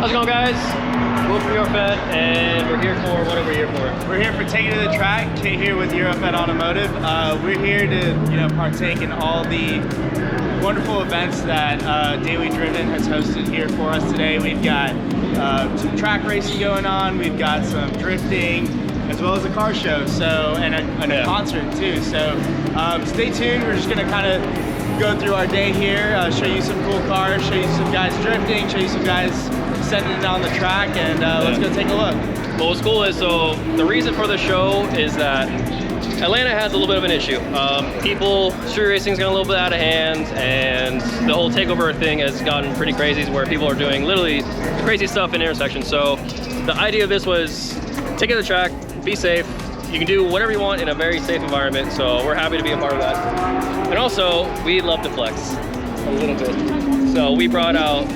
How's it going, guys? Will from Eurofed, and we're here for, what are we here for? We're here for Take It to the Track, here with Eurofed Automotive. We're here to, partake in all the wonderful events that Daily Driven has hosted here for us today. We've got some track racing going on, we've got some drifting, as well as a car show, and a concert too. So stay tuned. We're just gonna kind of go through our day here, show you some cool cars, show you some guys drifting, show you some guys setting it on the track, and let's go take a look. Well, what's cool is, so the reason for the show is that Atlanta has a little bit of an issue. Street racing's gotten a little bit out of hand, and the whole takeover thing has gotten pretty crazy, where people are doing literally crazy stuff in intersections. So the idea of this was take it to the track, be safe. You can do whatever you want in a very safe environment, so we're happy to be a part of that. And also, we love to flex a little bit. So we brought out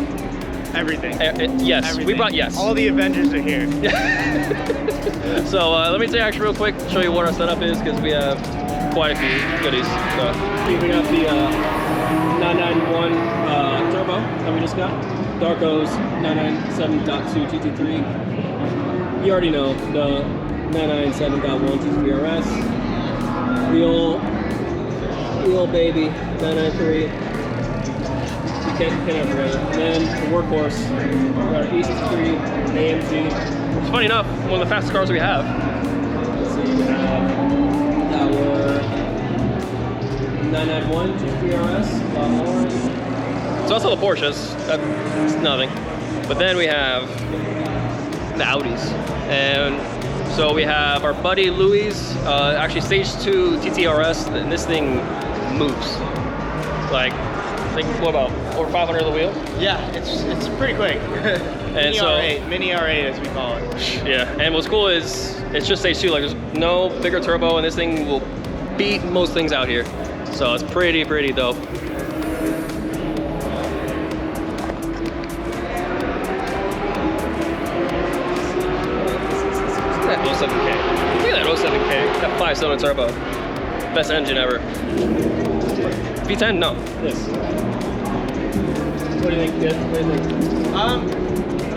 everything. Yes, everything. We brought, yes. All the Avengers are here. So let me actually real quick, show you what our setup is, because we have quite a few goodies. So we got the 991 Turbo that we just got. Darko's 997.2 GT3. You already know the 997.1 GT3 RS. Wheel baby 993. Can't have it. And then the workhorse, we got our E63 AMG. It's funny enough, one of the fastest cars we have. Let's see, we have our 991 GT3 RS, orange. It's also the Porsches, that's nothing. But then we have the Audis. And so we have our buddy Louis, actually stage 2 TTRS, and this thing moves. Like, what about over 500 of the wheel? Yeah, it's pretty quick. Mini R8, mini R8 as we call it. Yeah, and what's cool is it's just stage 2. Like, there's no bigger turbo, and this thing will beat most things out here. So it's pretty dope. Look at that 07K. Look at that 07K. That 5-cylinder turbo. Best engine ever. V10? No. Yes. What do you think, Ted? What do you think?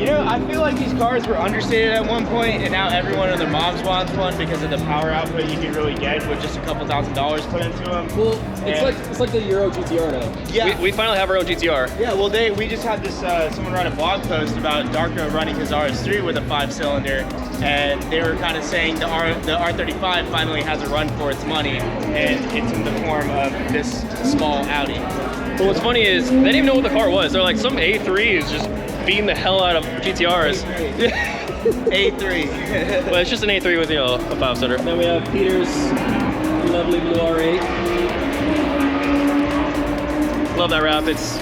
I feel like these cars were understated at one point, and now everyone and their moms wants one because of the power output you can really get with just a couple $1,000s put into them. Well, it's like the Euro GTR now. Yeah. We finally have our own GTR. Yeah, well, we just had this, someone write a blog post about Darko running his RS3 with a 5-cylinder, and they were kind of saying the R35 finally has a run for its money, and it's in the form of this small Audi. But what's funny is, they didn't even know what the car was. They're like, some A3 is just beating the hell out of GTRs. A3. Well, it's just an A3 with, a 5-cylinder. Then we have Peter's lovely blue R8. Love that wrap. It's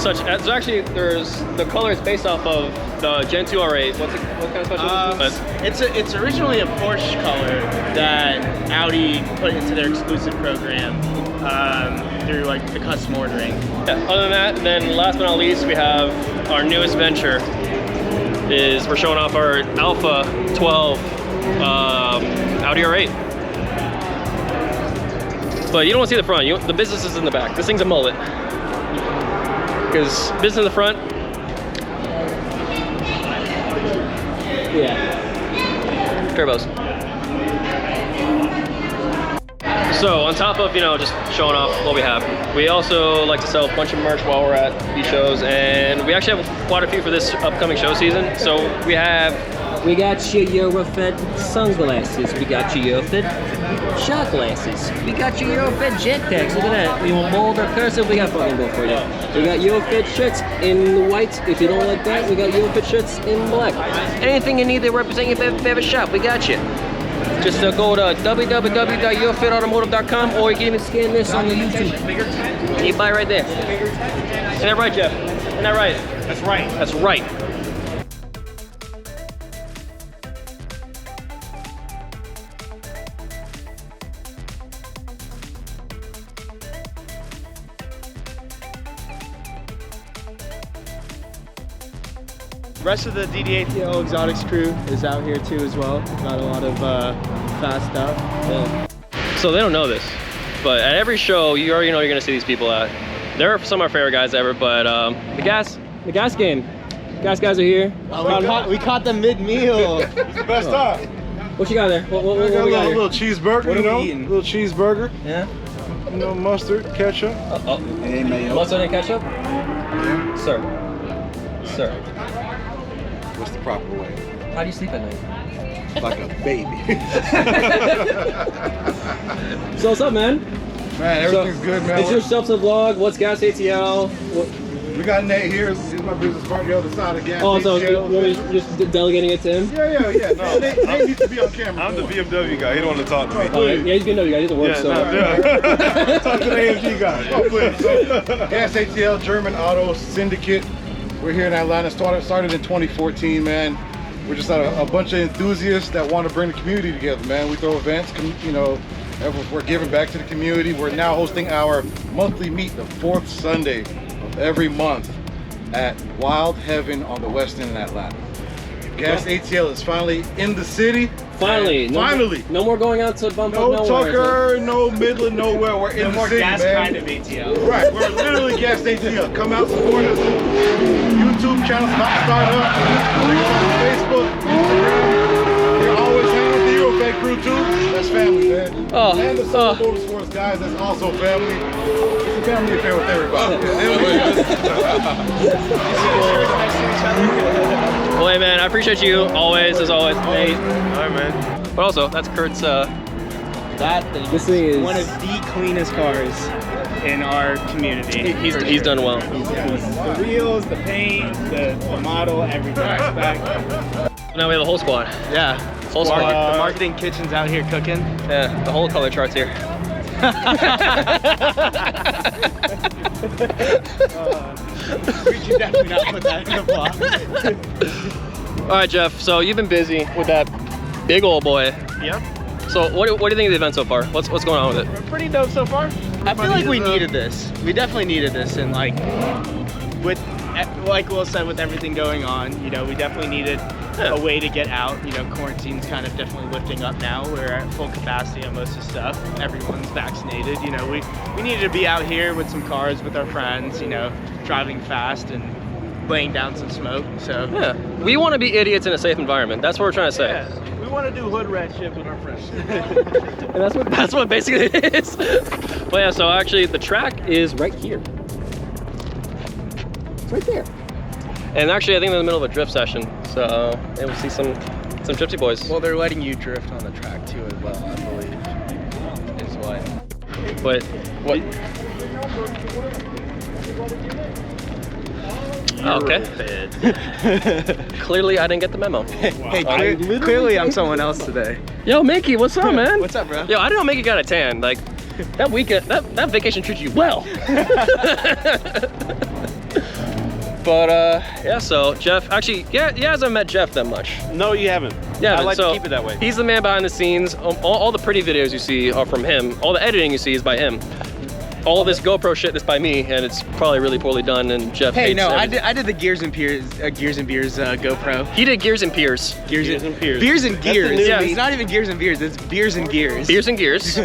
the color is based off of the Gen 2 R8. What kind of special is it? It's originally a Porsche color that Audi put into their exclusive program through like the custom ordering. Yeah. Other than that, then last but not least, we have our newest venture. We're showing off our Alpha 12 Audi R8. But you don't want to see the front. The business is in the back. This thing's a mullet. Because business in the front. Yeah. Turbos. So on top of, just showing off what we have, we also like to sell a bunch of merch while we're at these shows, and we actually have quite a few for this upcoming show season. So we got your Eurofed sunglasses, we got your Eurofed shot glasses, we got your Eurofed jet tags. Look at that. You want bold or cursive? We got fucking both for you. We got Eurofed shirts in white. If you don't like that, we got Eurofed shirts in black. Anything you need to represent your favorite shop, we got you. Just go to www.eurofedautomotive.com, or you can even scan this on the YouTube. And you buy right there. Isn't that right, Jeff? Isn't that right? That's right. That's right. The rest of the DDATL Exotics crew is out here too as well. Got a lot of fast stuff. Yeah. So they don't know this, but at every show, you already know you're gonna see these people at. They're some of our favorite guys ever, but the gas game, Gas guys are here. We caught them mid-meal. It's the best time. What you got there? What We got we got a here? little cheeseburger, What you are know? we eating? Little cheeseburger. Yeah. You know, mustard, ketchup. Hey, mayo. Mustard and ketchup? Sir. Sir. What's the proper way? How do you sleep at night? Like a baby. So what's up, man? Man, everything's good, man. It's your self-to vlog. What's Gas ATL? We got Nate here. He's my business partner, the other side of gas. Oh, so you want me just delegating it to him? Yeah. No, Nate needs to be on camera. I'm the BMW guy. He don't want to talk to me. Yeah, he's gonna know you guys. He's at work, so. Talk to the AMG guy. Oh, please. So, Gas ATL, German Auto Syndicate. We're here in Atlanta. Started in 2014, man. We're just a bunch of enthusiasts that want to bring the community together, man. We throw events, you know, we're giving back to the community. We're now hosting our monthly meet the 4th Sunday of every month at Wild Heaven on the West End in Atlanta. Gas ATL is finally in the city. Finally. Finally. No more going out to bump No up nowhere. Tucker, no Midland, nowhere. We're in the city, gas man. kind of ATL. Right, we're literally Gas ATL. Come out, support us. YouTube channel's about to start up. Check us out on Facebook, Instagram. We're always hanging with the Eurofed Crew too. That's family, man. And the Solo Motorsports guys, that's also family. It's a family affair with everybody. Well, hey, man, I appreciate you always, as always, Nate. All right, man. But also, that's Kurt's. That thing. This thing is one of the cleanest cars in our community. He's done well. The wheels, the paint, the model, everything. Back. Now we have a whole squad. Yeah. Whole squad. The marketing kitchen's out here cooking. Yeah, the whole color chart's here. We should definitely not put that in the vlog. All right, Jeff. So you've been busy with that big old boy. Yep. So what do you think of the event so far? What's going on with it? Pretty dope so far. I feel like we needed this. We definitely needed this, and like Will said, with everything going on, you know, we definitely needed a way to get out. You know, quarantine's kind of definitely lifting up now. We're at full capacity on most of the stuff. Everyone's vaccinated. You know, we needed to be out here with some cars with our friends. You know, driving fast and laying down some smoke. So yeah, we want to be idiots in a safe environment. That's what we're trying to say. yeah, we want to do hood rat shit with our friends. And that's what basically it is. But yeah, so actually the track is right here. It's right there. And actually I think they're in the middle of a drift session. So yeah, we'll see some gypsy boys. Well, they're letting you drift on the track too as well, I believe. Is what. But what? Okay. Clearly I didn't get the memo. Hey, clearly I'm someone else today. Yo, Mickey, what's up, man? What's up, bro? Yo, I didn't know Mickey got a tan. Like, that weekend, that vacation treated you well. But, yeah, so Jeff, actually, yeah, you guys haven't met Jeff that much. No, you haven't. Yeah, I like so to keep it that way. He's the man behind the scenes. All the pretty videos you see are from him. All the editing you see is by him. All this GoPro shit is by me, and it's probably really poorly done. And Jeff. Hey, hates no, everything. I did the Gears and Beers GoPro. He did Gears and Peers. Gears and Peers. Beers and That's the Gears. new Yeah, beat. it's not even Gears and Beers. It's Beers and Gears. Beers and Gears.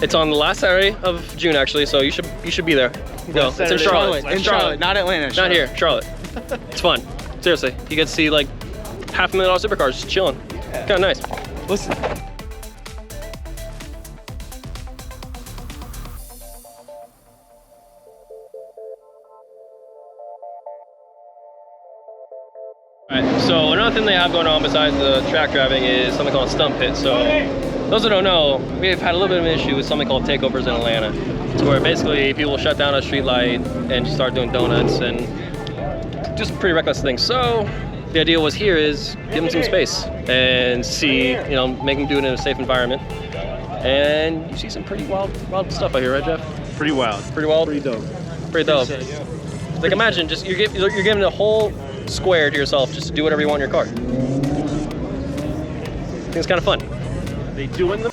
It's on the last Saturday of June, actually, so you should be there. Go. It's in Saturday. Charlotte. In Charlotte, not Atlanta. Not Charlotte. here, Charlotte. It's fun. Seriously, you get to see like $500,000 supercars just chilling. Kind of nice. Listen. Alright, so another thing they have going on besides the track driving is something called Stunt Pit. So those that don't know, we've had a little bit of an issue with something called takeovers in Atlanta. It's where basically people shut down a street light and just start doing donuts and just pretty reckless things. So the idea was here is give them some space and see, you know, make them do it in a safe environment. And you see some pretty wild stuff out here, right, Jeff? Pretty wild. Pretty wild? Pretty dope. Pretty dope. Like imagine, just you're giving a whole square to yourself just to do whatever you want in your car. I think it's kind of fun. They doing the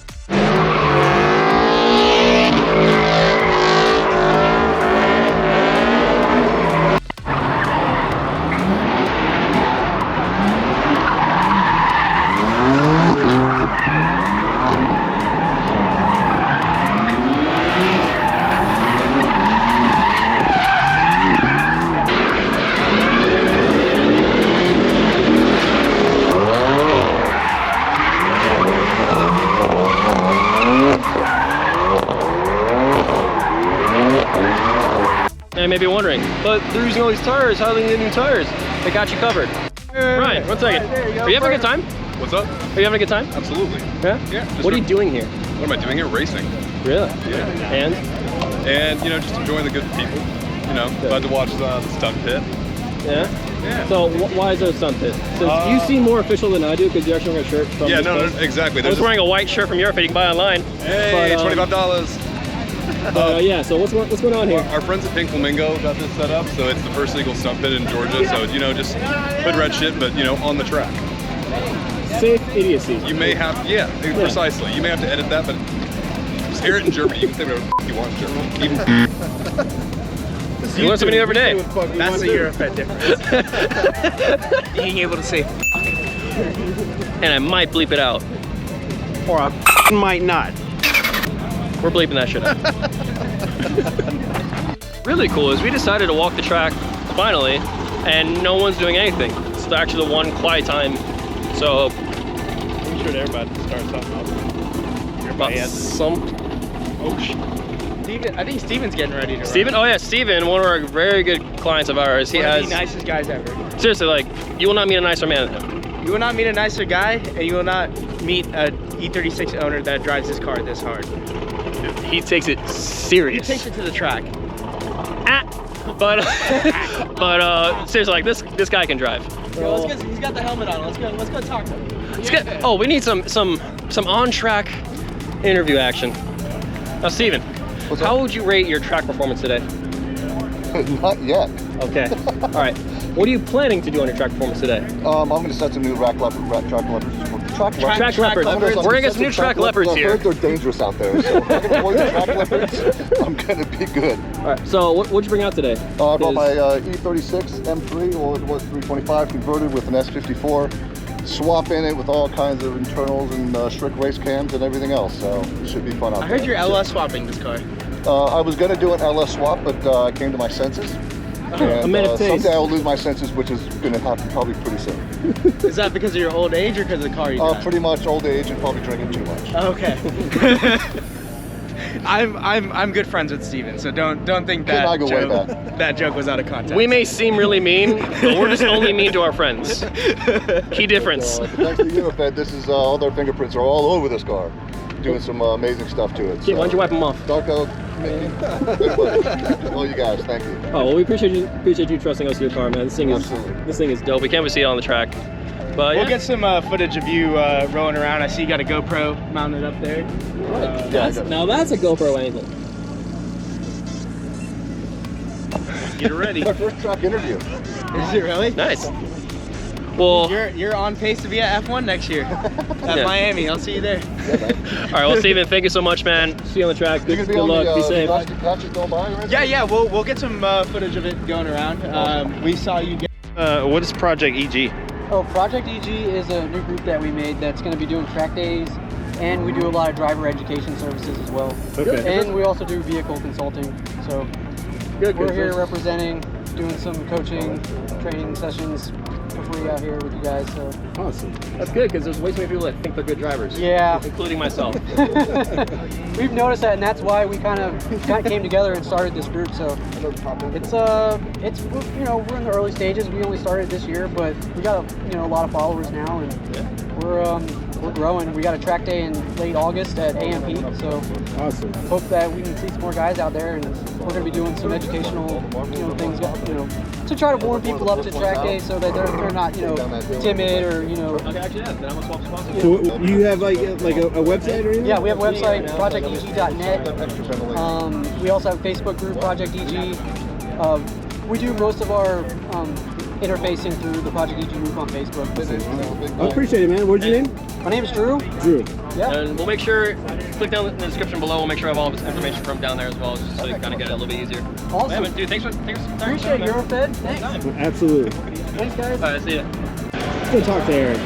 you may be wondering, but they're using all these tires. How are they getting new tires? They got you covered. Ryan, 1 second. Are you having a good time? What's up? Are you having a good time? Absolutely. Yeah? Yeah. What are you doing here? What am I doing here? Racing. Really? Yeah. And? And, just enjoying the good people. Glad to watch the stunt pit. Yeah? Yeah. So why is there a stunt pit? So you seem more official than I do because you're actually wearing a shirt from Yeah, this no, place. exactly. I was wearing a white shirt from Eurofed you can buy online. Hey, but, $25. Yeah, so what's going on here? Our friends at Pink Flamingo got this set up, so it's the first legal stunt pit in Georgia. So, just hood red shit, but, on the track. Safe idiocy. You may have, precisely. You may have to edit that, but just hear it in Germany. You can say whatever you want in German. You learn something new every day. That's the Eurofed difference. Being able to say And I might bleep it out. or I might not. We're bleeping that shit out. Really cool is we decided to walk the track finally, and no one's doing anything. It's actually the one quiet time. So I'm sure they're about to start something up. about some. Oh, Steven, I think Steven's getting ready to Steven? run. Oh yeah, Steven, one of our very good clients of ours. He One of has the nicest guys ever. seriously, like, you will not meet a nicer man than him. You will not meet a nicer guy, and you will not meet a E36 owner that drives his car this hard. He takes it He serious. takes it to the track. But seriously, like this guy can drive. Yo, let's get, he's got the helmet on. Let's go talk to him. Oh, we need some on-track interview action. Now, Steven, how would you rate your track performance today? Not yet. Okay. All right. What are you planning to do on your track performance today? I'm going to set some new track leopards. Track leopards. We're gonna get some new track leopards here. I heard they're dangerous out there, so if I can avoid the track leopards, I'm going to be good. All right. So what'd you bring out today? I brought my E36 M3, or it was 325 converted with an S54. Swap in it with all kinds of internals and strict race cams and everything else, so it should be fun out there. I heard you're LS swapping this car. I was going to do an LS swap, but I came to my senses. And, someday I'll lose my senses, which is going to happen probably pretty soon. Is that because of your old age or because of the car you drive? Pretty much old age and probably drinking too much. Okay. I'm good friends with Steven, so don't think Can I that go way joke, back? that joke was out of context. We may seem really mean, but we're just only mean to our friends. Key difference. Thanks to Eurofed, this is all their fingerprints are all over this car, doing some amazing stuff to it. Okay, why don't you wipe them off? Darko, Mickey, all you guys, thank you. Oh well, we appreciate you trusting us with your car, man. This thing is dope. We can't wait to see it on the track. But We'll get some footage of you rolling around. I see you got a GoPro mounted up there. Now that's a GoPro angle. Get ready. My first track interview. Is it really? Nice. Well, You're on pace to be at F1 next year at Yeah. Miami. I'll see you there. all right. Well, Steven, thank you so much, man. See you on the track. You're Good gonna be on luck. the Be safe. patches going by or anything? Yeah. We'll get some footage of it going around. We saw you get. What is Project EG? Oh, Project EG is a new group that we made that's going to be doing track days, and we do a lot of driver education services as well. Okay. And we also do vehicle consulting. So we're here representing, doing some coaching, training sessions for free out here with you guys. So Awesome. That's good because there's way too many people that think they're good drivers. yeah, Including myself. we've noticed that, and that's why we kind of came together and started this group. So it's we're in the early stages. We only started this year, but we got a lot of followers now, and we're growing. We got a track day in late August at AMP, so Awesome. hope that we can see some more guys out there, and we're going to be doing some educational things to try to warm people up to track day so that they're not timid or Okay, actually, yeah. Then I'm gonna swap spots. So you have like a website or anything? Yeah, we have a website, projecteg.net. We also have a Facebook group, Project EG. We do most of our interfacing through the Project EG group on Facebook. I appreciate it, man. What's your name? My name is Drew. Drew. Yeah. And we'll make sure, click down in the description below, we'll make sure I have all of this information from down there as well, just so you kind of get it a little bit easier. Awesome. Yeah, but dude, thanks for Appreciate Eurofed. Thanks. Absolutely. Thanks, guys. All right, see ya. Let's go talk to Eric.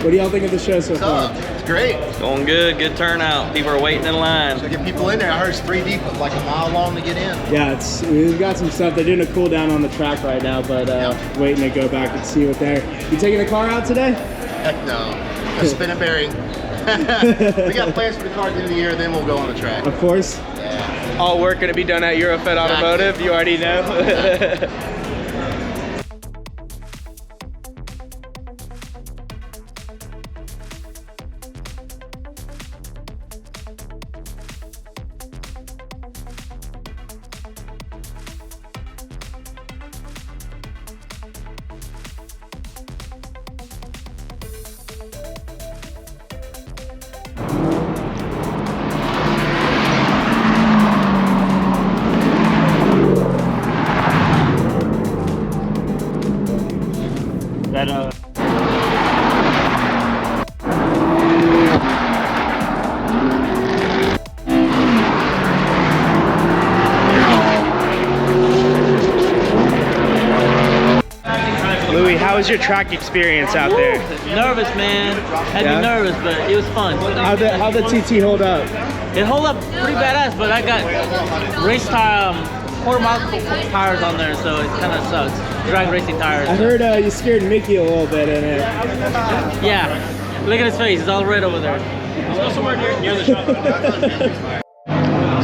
What do y'all think of the show so far? It's great. Going good, good turnout. People are waiting in line. So get people in there. I heard it's 3 deep, like a mile long to get in. Yeah, we've got some stuff. They're doing a cool down on the track right now, but waiting to go back and see what they're. You taking the car out today? Heck no. A spinning bearing. We got plans for the car at the end of the year, then we'll go on the track. Of course. Yeah. All work gonna be done at Eurofed Automotive. You already know. Louis, how was your track experience out there? Nervous, man. Had me nervous, but it was fun. How'd the TT hold up? It held up pretty badass, but I got race tire, quarter mile tires on there, so it kind of sucks. Drag racing tires. I heard you scared Mickey a little bit in it. Yeah. Look at his face. It's all red over there. Let's go somewhere near the shop.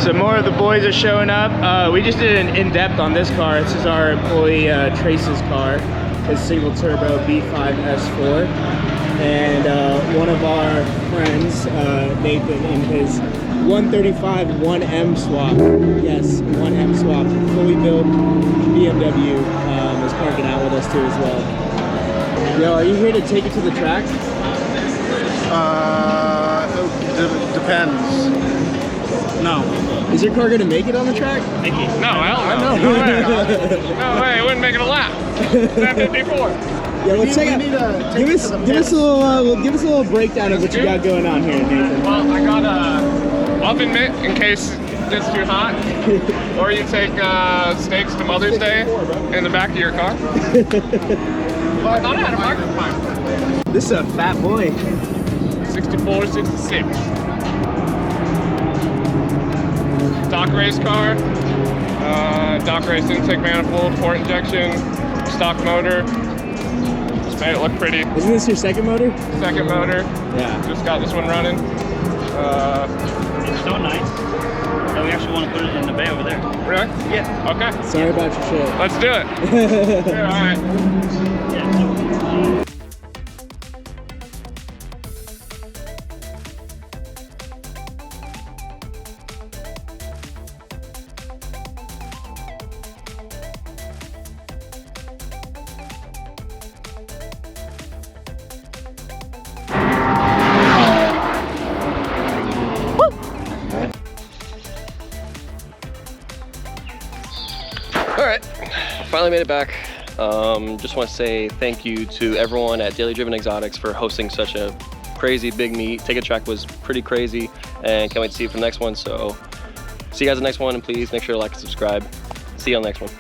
So more of the boys are showing up. We just did an in-depth on this car. This is our employee Trace's car. His single turbo B5 S4. And one of our friends, Nathan, in his 135 1M swap. Yes, 1M swap. Fully built BMW is parking out with us too as well. Yo, are you here to take it to the track? Depends. No. Is your car gonna make it on the track? No, hell no. No way. No way, it wouldn't make it a lap. 54. Yeah, let's check out. Give us a little breakdown of what you got going on here, Nathan. Well, I got a oven mitt in case it gets too hot, or you take steaks to Mother's Day in the back of your car. Well, I thought I had a microphone. This is a fat boy. 64, 66. Dock race car, dock race intake manifold, port injection, stock motor. Just made it look pretty. Isn't this your second motor? Second motor. Yeah. Just got this one running. It's so nice that we actually want to put it in the bay over there. Really? Yeah. Okay. Sorry about your shit. Let's do it. Yeah, all right. All right, finally made it back. Just want to say thank you to everyone at Daily Driven Exotics for hosting such a crazy big meet. Take a Track was pretty crazy, and can't wait to see you for the next one. So see you guys in the next one, and please make sure to like and subscribe. See you on the next one.